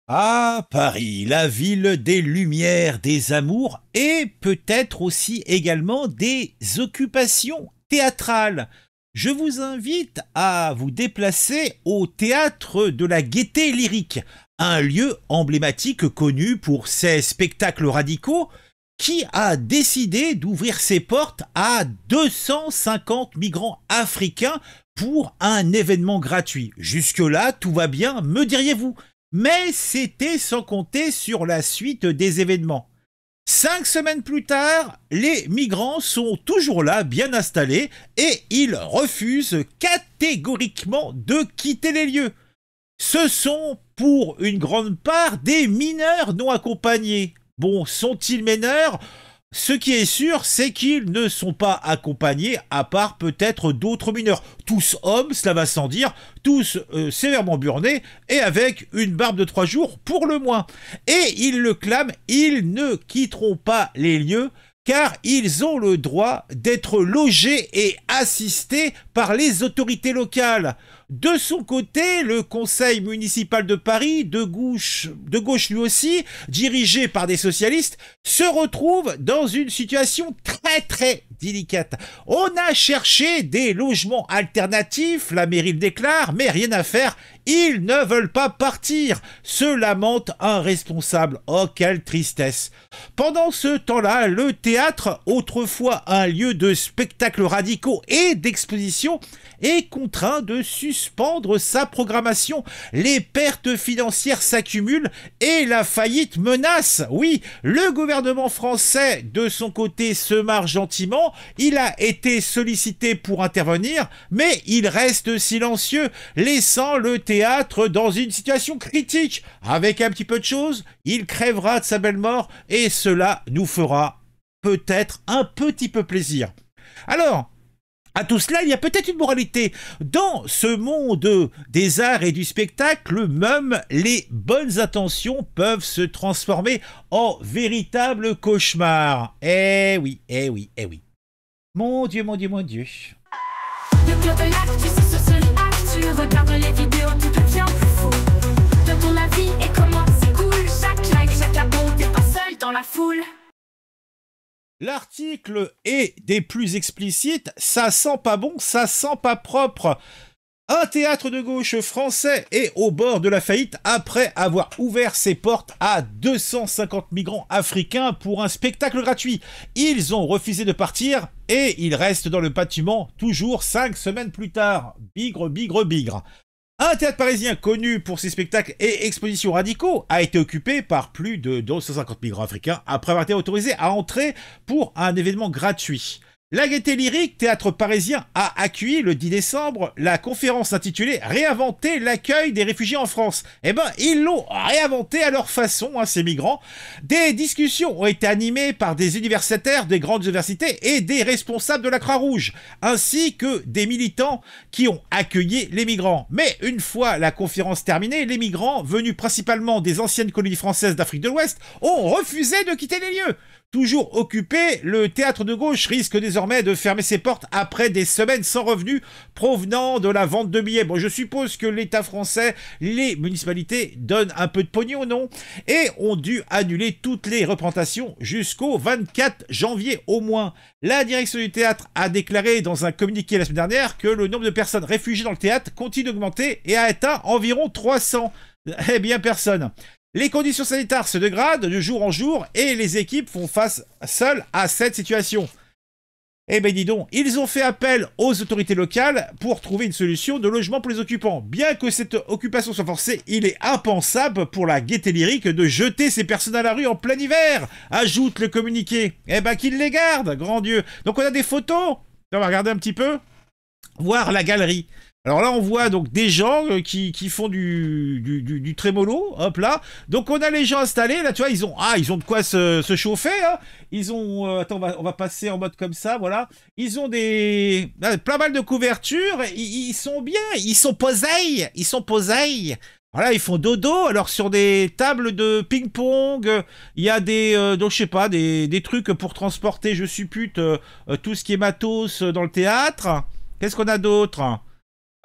Ah, Paris, la ville des lumières, des amours et peut-être aussi également des occupations théâtrales. Je vous invite à vous déplacer au théâtre de la Gaîté Lyrique, un lieu emblématique connu pour ses spectacles radicaux qui a décidé d'ouvrir ses portes à 250 migrants africains pour un événement gratuit. Jusque-là, tout va bien, me diriez-vous. Mais c'était sans compter sur la suite des événements. 5 semaines plus tard, les migrants sont toujours là, bien installés, et ils refusent catégoriquement de quitter les lieux. Ce sont, pour une grande part, des mineurs non accompagnés. Bon, sont-ils mineurs ? Ce qui est sûr, c'est qu'ils ne sont pas accompagnés, à part peut-être d'autres mineurs. Tous hommes, cela va sans dire, tous sévèrement burnés, et avec une barbe de 3 jours pour le moins. Et ils le clament, ils ne quitteront pas les lieux, car ils ont le droit d'être logés et assistés par les autorités locales. De son côté, le conseil municipal de Paris, de gauche lui aussi, dirigé par des socialistes, se retrouve dans une situation très délicate. On a cherché des logements alternatifs, la mairie le déclare, mais rien à faire, ils ne veulent pas partir, se lamente un responsable. Oh, quelle tristesse. Pendant ce temps-là, le théâtre, autrefois un lieu de spectacles radicaux et d'exposition, est contraint de suspendre sa programmation. Les pertes financières s'accumulent et la faillite menace. Oui, le gouvernement français, de son côté, se marre gentiment. Il a été sollicité pour intervenir, mais il reste silencieux, laissant le théâtre dans une situation critique. Avec un petit peu de choses, il crèvera de sa belle mort et cela nous fera peut-être un petit peu plaisir. Alors, à tout cela, il y a peut-être une moralité. Dans ce monde des arts et du spectacle, même les bonnes intentions peuvent se transformer en véritable cauchemar. Eh oui, eh oui, eh oui. Mon Dieu, mon Dieu, mon Dieu. Le club de l'actu, c'est ce seul acte. Tu regardes les vidéos, tout devient plus fou. De ton avis et comment c'est cool. Chaque like, chaque abon, t'es pas seul dans la foule. L'article est des plus explicites, ça sent pas bon, ça sent pas propre. Un théâtre de gauche français est au bord de la faillite après avoir ouvert ses portes à 250 migrants africains pour un spectacle gratuit. Ils ont refusé de partir et ils restent dans le bâtiment toujours 5 semaines plus tard. Bigre, bigre, bigre. Un théâtre parisien connu pour ses spectacles et expositions radicaux a été occupé par plus de 250 migrants africains après avoir été autorisé à entrer pour un événement gratuit. La Gaîté Lyrique, théâtre parisien, a accueilli le 10 décembre la conférence intitulée « Réinventer l'accueil des réfugiés en France ». Eh ben, ils l'ont réinventé à leur façon, ces migrants. Des discussions ont été animées par des universitaires des grandes universités et des responsables de la Croix-Rouge, ainsi que des militants qui ont accueilli les migrants. Mais une fois la conférence terminée, les migrants, venus principalement des anciennes colonies françaises d'Afrique de l'Ouest, ont refusé de quitter les lieux. Toujours occupé, le théâtre de gauche risque désormais de fermer ses portes après des semaines sans revenus provenant de la vente de billets. Bon, je suppose que l'État français, les municipalités donnent un peu de pognon, non ? Et ont dû annuler toutes les représentations jusqu'au 24 janvier au moins. La direction du théâtre a déclaré dans un communiqué la semaine dernière que le nombre de personnes réfugiées dans le théâtre continue d'augmenter et a atteint environ 300. Eh bien, personne. Les conditions sanitaires se dégradent de jour en jour et les équipes font face seules à cette situation. Eh ben dis donc, ils ont fait appel aux autorités locales pour trouver une solution de logement pour les occupants. Bien que cette occupation soit forcée, il est impensable pour la Gaîté Lyrique de jeter ces personnes à la rue en plein hiver, ajoute le communiqué. Eh ben qu'ils les gardent, grand Dieu. Donc on a des photos, on va regarder un petit peu, voir la galerie. Alors là, on voit donc des gens qui font du trémolo, hop là. Donc on a les gens installés, là, tu vois, ils ont de quoi se chauffer, hein. Ils ont, attends, on va passer en mode comme ça, voilà. Ils ont plein mal de couvertures, ils sont bien, ils sont posés. Voilà, ils font dodo, alors sur des tables de ping-pong, il y a donc je sais pas, des trucs pour transporter, je suppute, tout ce qui est matos dans le théâtre. Qu'est-ce qu'on a d'autre ?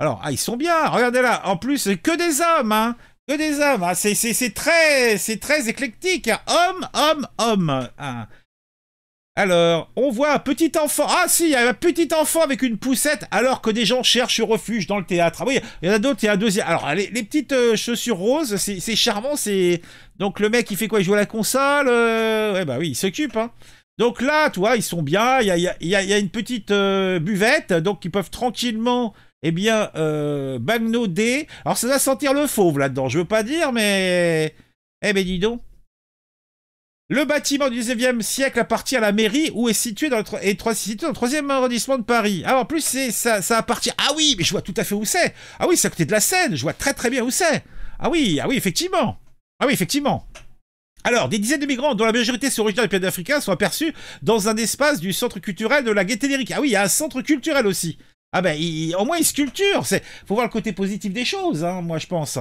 Alors, ils sont bien, regardez là, en plus, c'est que des hommes, hein. Que des hommes, hein. C'est très éclectique, hein. Homme, homme, homme, hein. Alors, on voit un petit enfant. Ah si, il y a un petit enfant avec une poussette alors que des gens cherchent refuge dans le théâtre. Ah oui, il y en a d'autres, il y a un deuxième. Alors, les petites chaussures roses, c'est charmant. C'est donc le mec, il fait quoi? Il joue à la console. Ouais, bah oui, il s'occupe, hein. Donc là, tu vois, ils sont bien. Il y a une petite buvette, donc ils peuvent tranquillement, eh bien, bagnoder. Alors, ça doit sentir le fauve là-dedans. Je veux pas dire, mais... Eh ben, dis donc. Le bâtiment du 19e siècle appartient à la mairie où est situé dans le 3e arrondissement de Paris. Alors en plus, ça appartient... Ah oui, mais je vois tout à fait où c'est. Ah oui, c'est à côté de la Seine, je vois très très bien où c'est. Ah oui, effectivement. Ah oui, effectivement. Alors, des dizaines de migrants, dont la majorité sont originaires des pays africains, sont aperçus dans un espace du centre culturel de la Gaîté Lyrique. Ah oui, il y a un centre culturel aussi. Ah ben, au moins, ils sculpturent. Faut voir le côté positif des choses, hein, moi je pense.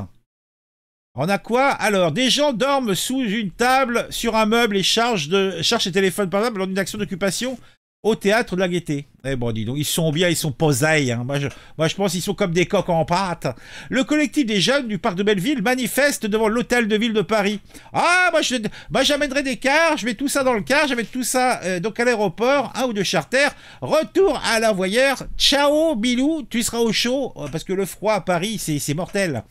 On a quoi? Alors, des gens dorment sous une table, sur un meuble et chargent les téléphones portables lors d'une action d'occupation au théâtre de la Gaîté. Eh bon, dis donc, ils sont bien, ils sont posés. Hein. Moi, je pense qu'ils sont comme des coqs en pâte. Le collectif des jeunes du parc de Belleville manifeste devant l'hôtel de ville de Paris. Ah, moi, j'amènerai des cars, je mets tout ça dans le car, j'amène tout ça donc à l'aéroport, un ou deux charters. Retour à l'envoyeur. Ciao, Bilou, tu seras au chaud, parce que le froid à Paris, c'est mortel.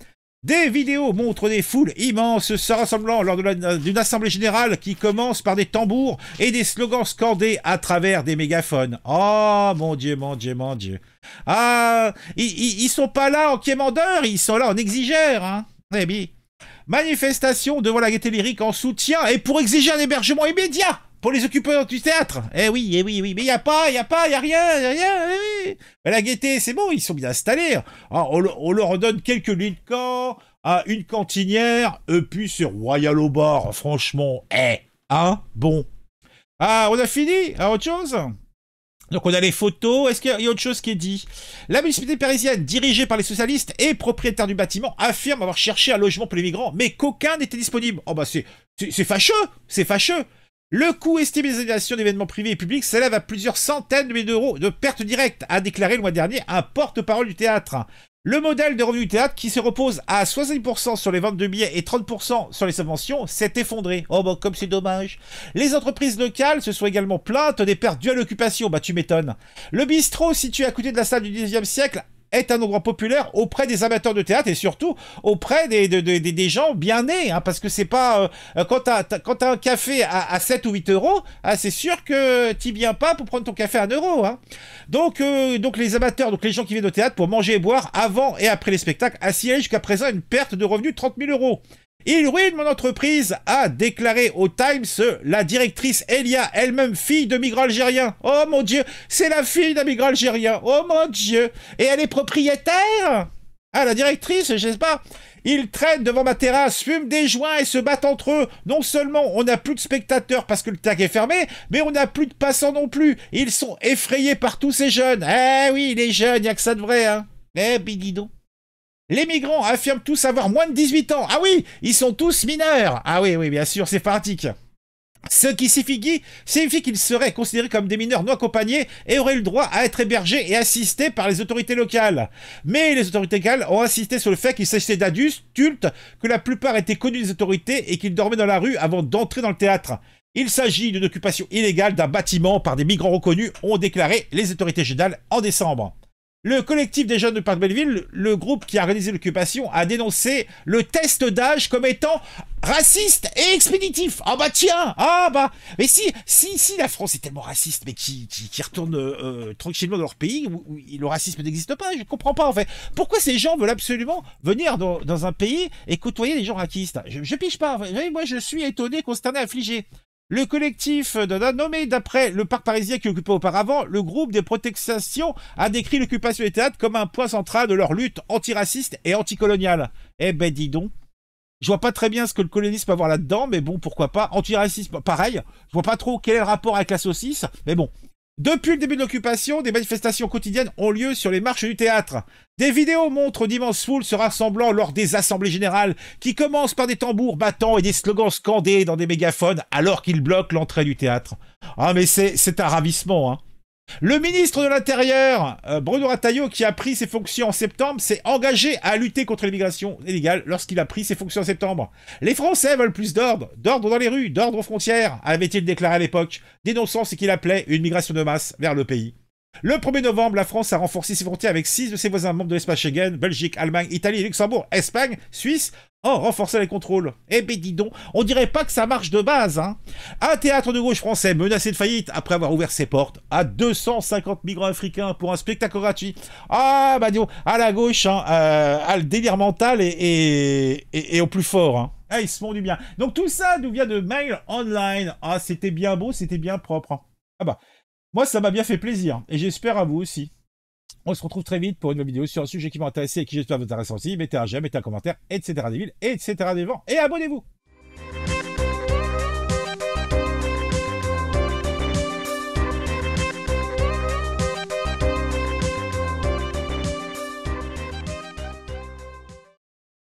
Des vidéos montrent des foules immenses se rassemblant lors d'une assemblée générale qui commence par des tambours et des slogans scandés à travers des mégaphones. Oh mon Dieu, mon Dieu, mon Dieu. Ah, ils sont pas là en quémandeur, ils sont là en exigère, hein. Eh bien, manifestation devant la Gaîté Lyrique en soutien et pour exiger un hébergement immédiat pour les occupants du théâtre. Oui, mais il y a rien. Oui. Mais la Gaîté, c'est bon, ils sont bien installés. Ah, on leur donne quelques lits de camp, une cantinière, et puis c'est royal au bar, franchement. Hein, bon. Ah, on a fini? Autre chose? Donc on a les photos, est-ce qu'il y a autre chose qui est dit? La municipalité parisienne, dirigée par les socialistes et propriétaire du bâtiment, affirme avoir cherché un logement pour les migrants, mais qu'aucun n'était disponible. Oh bah c'est fâcheux. Le coût estimé des annulations d'événements privés et publics s'élève à plusieurs centaines de milliers d'euros de pertes directes, a déclaré le mois dernier un porte-parole du théâtre. Le modèle de revenu du théâtre, qui se repose à 70% sur les ventes de billets et 30% sur les subventions, s'est effondré. Oh bah comme c'est dommage. Les entreprises locales se sont également plaintes des pertes dues à l'occupation. Bah tu m'étonnes. Le bistrot, situé à côté de la salle du 19e siècle, est un endroit populaire auprès des amateurs de théâtre et surtout auprès des gens bien nés, hein, parce que c'est pas... quand t'as un café à 7 ou 8 euros, c'est sûr que t'y viens pas pour prendre ton café à 1 euro. Hein. Donc les amateurs, donc les gens qui viennent au théâtre pour manger et boire avant et après les spectacles, a signalé jusqu'à présent une perte de revenus de 30 000 euros. Il ruine mon entreprise, a déclaré au Times la directrice Elia, elle-même fille de migrants algériens. Oh mon Dieu, c'est la fille d'un migrant algérien. Oh mon Dieu. Et elle est propriétaire? Ah, la directrice, je sais pas. Ils traînent devant ma terrasse, fument des joints et se battent entre eux. Non seulement on n'a plus de spectateurs parce que le tag est fermé, mais on n'a plus de passants non plus. Ils sont effrayés par tous ces jeunes. Eh oui, les jeunes, y a que ça de vrai, hein. Eh, bididon. Les migrants affirment tous avoir moins de 18 ans. Ah oui, ils sont tous mineurs. Ah oui, bien sûr, c'est pratique. Ce qui signifie qu'ils seraient considérés comme des mineurs non accompagnés et auraient le droit à être hébergés et assistés par les autorités locales. Mais les autorités locales ont insisté sur le fait qu'il s'agissait d'adultes, que la plupart étaient connus des autorités et qu'ils dormaient dans la rue avant d'entrer dans le théâtre. Il s'agit d'une occupation illégale d'un bâtiment par des migrants reconnus, ont déclaré les autorités régionales en décembre. Le collectif des jeunes de Parc Belleville, le groupe qui a organisé l'occupation, a dénoncé le test d'âge comme étant raciste et expéditif. Ah bah tiens, mais si la France est tellement raciste, mais qui retourne tranquillement dans leur pays où le racisme n'existe pas, je comprends pas en fait. Pourquoi ces gens veulent absolument venir dans un pays et côtoyer les gens racistes? Je pige pas. Moi je suis étonné, consterné, affligé. Le collectif nommé d'après le parc parisien qui occupait auparavant, le groupe des protestations a décrit l'occupation des théâtres comme un point central de leur lutte antiraciste et anticoloniale. Eh ben dis donc, je vois pas très bien ce que le colonisme peut avoir là-dedans, mais bon, pourquoi pas. Antiracisme, pareil, je vois pas trop quel est le rapport avec la saucisse, mais bon. Depuis le début de l'occupation, des manifestations quotidiennes ont lieu sur les marches du théâtre. Des vidéos montrent d'immenses foules se rassemblant lors des assemblées générales qui commencent par des tambours battants et des slogans scandés dans des mégaphones alors qu'ils bloquent l'entrée du théâtre. Ah mais c'est un ravissement, hein. Le ministre de l'Intérieur, Bruno Retailleau, qui a pris ses fonctions en septembre, s'est engagé à lutter contre l'immigration illégale lorsqu'il a pris ses fonctions en septembre. Les Français veulent plus d'ordre dans les rues, d'ordre aux frontières, avait-il déclaré à l'époque, dénonçant ce qu'il appelait une migration de masse vers le pays. Le 1er novembre, la France a renforcé ses frontières avec 6 de ses voisins membres de l'espace Schengen, Belgique, Allemagne, Italie, Luxembourg, Espagne, Suisse, en renforçant les contrôles. Eh ben dis donc, on dirait pas que ça marche de base, hein. Un théâtre de gauche français menacé de faillite après avoir ouvert ses portes à 250 migrants africains pour un spectacle gratuit. Ah bah dis donc, à la gauche, hein, le délire mental et au plus fort, hein. Ah, ils se font du bien. Donc tout ça nous vient de Mail Online. Ah, c'était bien beau, c'était bien propre, hein. Ah bah... Moi, ça m'a bien fait plaisir, et j'espère à vous aussi. On se retrouve très vite pour une nouvelle vidéo sur un sujet qui m'a intéressé et qui j'espère vous intéresse aussi. Mettez un j'aime, mettez un commentaire, etc. des villes, etc. des vents, et abonnez-vous.